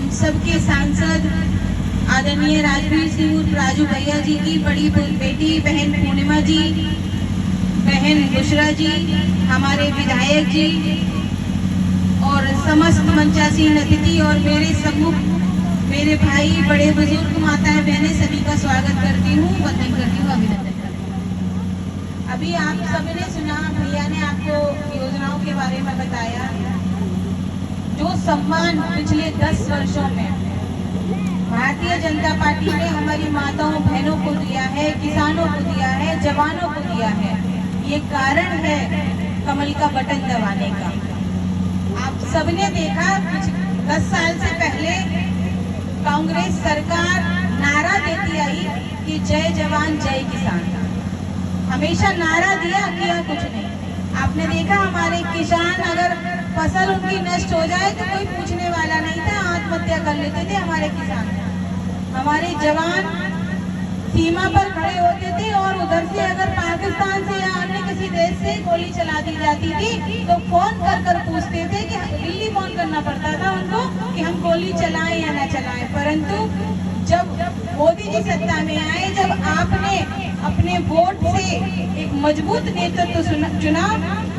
हम सबके सांसद आदरणीय राजवीर सिंह उर्फ राजू भैया जी की बड़ी बेटी बहन पूर्णिमा जी, बहन बुशरा जी, हमारे विधायक जी और समस्त मंचासीन अतिथि और मेरे सम्मुख मेरे भाई, बड़े बुजुर्ग, माताएं, बहनें, सभी का स्वागत करती हूँ, वंदन करती हूँ, अभिनंदन करती हूँ। अभी आप सभी ने सुना, भैया ने आपको योजनाओं के बारे में बताया। जो सम्मान पिछले 10 वर्षों में भारतीय जनता पार्टी ने हमारी माताओं बहनों को दिया है, किसानों को दिया है, जवानों को दिया है, ये कारण है कमल का बटन दबाने का। आप सबने देखा 10 साल से पहले कांग्रेस सरकार नारा देती आई कि जय जवान जय किसान, हमेशा नारा दिया, किया कुछ नहीं। आपने देखा हमारे किसान अगर फसल उनकी नष्ट हो जाए तो कोई पूछने वाला नहीं था, आत्महत्या कर लेते थे हमारे किसान। हमारे जवान सीमा पर खड़े होते थे और उधर से अगर पाकिस्तान से या अन्य किसी देश से गोली चला दी जाती थी तो फोन कर कर पूछते थे कि दिल्ली फोन करना पड़ता था उनको कि हम गोली चलाएं या ना चलाएं। परंतु जब मोदी जी सत्ता में आए, जब आपने अपने वोट से एक मजबूत नेतृत्व चुना,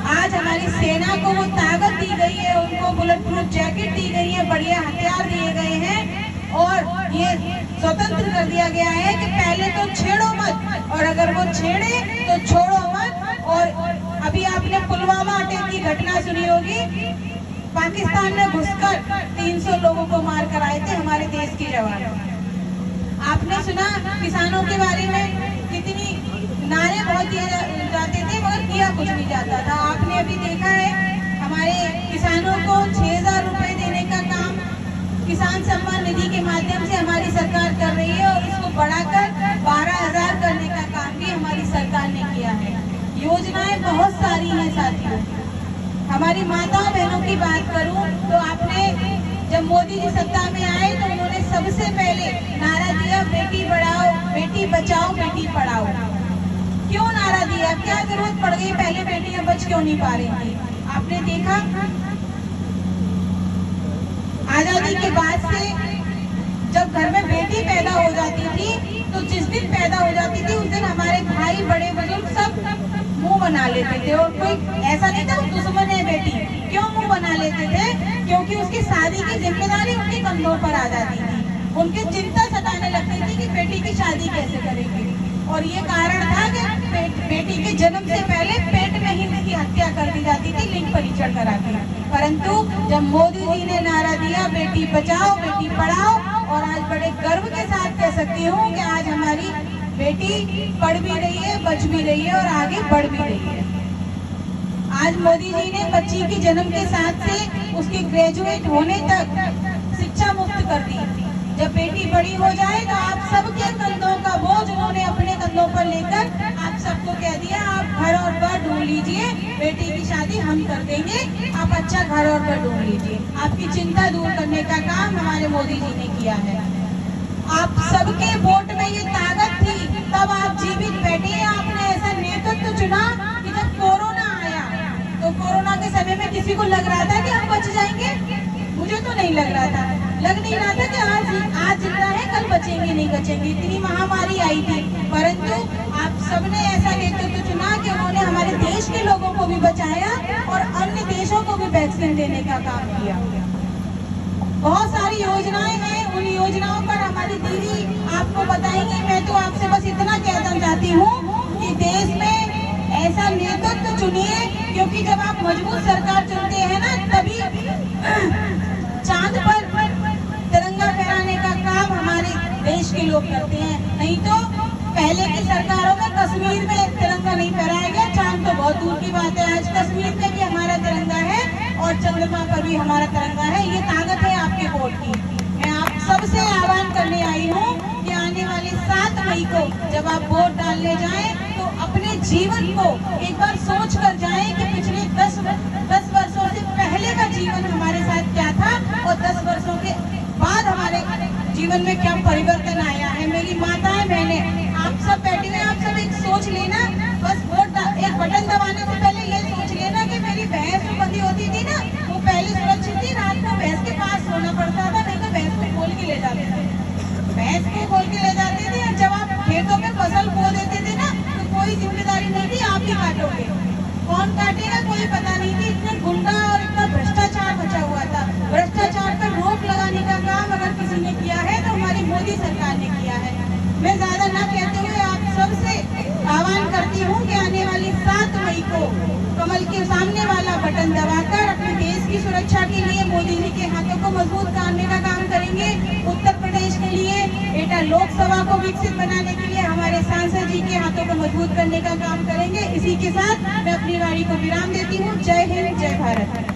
आज हमारी सेना को वो ताकत दी गई है, उनको बुलेट प्रूफ जैकेट दी गई है, बढ़िया हथियार दिए गए हैं और ये स्वतंत्र कर दिया गया है कि पहले तो छेड़ो मत और अगर वो छेड़े तो छोड़ो मत। और अभी आपने पुलवामा अटैक की घटना सुनी होगी, पाकिस्तान में घुसकर 300 लोगों को मार कर आए थे हमारे देश के जवान। आपने सुना किसानों के बारे में, कितनी नारे बहुत दिए जाते थे मगर किया कुछ नहीं जाता था। आपने अभी देखा है हमारे किसानों को 6000 रुपए देने का काम किसान सम्मान निधि के माध्यम से हमारी सरकार कर रही है और इसको बढ़ाकर 12,000 करने का काम भी हमारी सरकार ने किया है। योजनाएं बहुत सारी हैं साथियों। हमारी माताओं बहनों की बात करूं तो आपने जब मोदी जी सत्ता में आए तो उन्होंने सबसे पहले नारा दिया बेटी बढ़ाओ, बेटी बचाओ, बेटी पढ़ाओ। क्यों नारा दिया, क्या जरूरत पड़ गई, पहले बेटियां बच क्यों नहीं पा रही थी? आपने देखा आजादी के बाद से जब घर में बेटी पैदा हो जाती थी तो जिस दिन पैदा हो जाती थी उस दिन हमारे भाई, बड़े बुजुर्ग सब मुंह बना लेते थे और कोई ऐसा नहीं था वो दुश्मन है बेटी। क्यों मुंह बना लेते थे? क्योंकि उसकी शादी की जिम्मेदारी उनके कंधों पर आ जाती थी, उनकी चिंता सताने लगती थी कि बेटी की शादी कैसे करेंगे। और ये कारण था कि बेटी के जन्म से पहले पेट में ही उसकी हत्या कर दी जाती थी, लिंग परीक्षण करा के। परंतु जब मोदी जी ने नारा दिया बेटी बचाओ, बेटी पढ़ाओ, और आज बड़े गर्व के साथ कह सकती हूँ कि आज हमारी बेटी पढ़ भी रही है, बच भी रही है और आगे बढ़ भी रही है। आज मोदी जी ने बच्ची के जन्म के साथ से उसके ग्रेजुएट होने तक शिक्षा मुफ्त कर दी। जब बेटी बड़ी हो जाए तो आप सबके कंधों का बोझ उन्होंने अपने कंधों पर लेकर आप सबको कह दिया आप घर और बार ढूंढ लीजिए, बेटी की शादी हम कर देंगे, आप अच्छा घर और बार ढूंढ लीजिए। आपकी चिंता दूर करने का काम हमारे मोदी जी ने किया है। आप सबके वोट में ये ताकत थी, तब आप जीवित बैठे। आपने ऐसा नेतृत्व चुना कि जब कोरोना आया तो कोरोना के समय में किसी को लग रहा था कि हम बच जाएंगे? मुझे तो नहीं लग रहा था, लग नहीं रहा था कि आज जिंदा है कल बचेंगे नहीं बचेंगे, इतनी महामारी आई थी। परंतु आप सबने ऐसा नेतृत्व चुना कि उन्होंने हमारे देश के लोगों को भी बचाया और अन्य देशों को भी वैक्सीन देने का काम किया। बहुत सारी योजनाएं हैं, उन योजनाओं पर हमारी दीदी आपको बताएंगी। मैं तो आपसे बस इतना कहना चाहती हूँ कि देश में ऐसा नेतृत्व चुनिए, क्योंकि जब आप मजबूत सरकार चुनते हैं ना तभी चांद पर तिरंगा फहराने का काम हमारे देश के लोग करते हैं। नहीं तो पहले की सरकारों में कश्मीर में तिरंगा नहीं फहराया गया, चांद तो बहुत दूर की बात है। आज कश्मीर में भी हमारा तिरंगा है और चंद्रमा पर भी हमारा तिरंगा है। ये ताकत है आपके वोट की। मैं आप सबसे आह्वान करने आई हूँ कि आने वाले 7 मई को जब आप वोट डालने जाएं तो अपने जीवन को एक बार सोच कर जाएं कि पिछले 10 वर्षों से पहले का जीवन हमारे साथ क्या था और 10 वर्षों के बाद हमारे जीवन में क्या परिवर्तन आया है। मेरी माताएं बहनें आप सब बैठे हुए, आप सब एक सोच लेना, बस वोट एक बटन दबाने से पहले ये सोच लेना कि मेरी भैंस जो बंधी होती थी ना वो पहले सुरक्षित थी, रात को भैंस के पास सोना पड़ता था, नहीं तो भैंस काटेगा कोई पता नहीं थी। इतने गुंडा और इतना भ्रष्टाचार मचा हुआ था। भ्रष्टाचार पर रोक लगाने का काम अगर किसी ने किया है तो हमारी मोदी सरकार ने किया है। मैं ज्यादा ना कहते हुए आप सबसे आह्वान करती हूँ कि आने वाली 7 मई को कमल के सामने वाला बटन दबाकर अपने देश की सुरक्षा के लिए मोदी जी के हाथों को मजबूत करने का काम करेंगे। उत्तर प्रदेश के लिए एटा लोकसभा को विकसित बनाने के लिए हमारे सांसद जी के हाथों को मजबूत करने का काम करेंगे। इसी के साथ मैं अपनी वाणी को विराम देती हूँ। जय हिंद, जय भारत।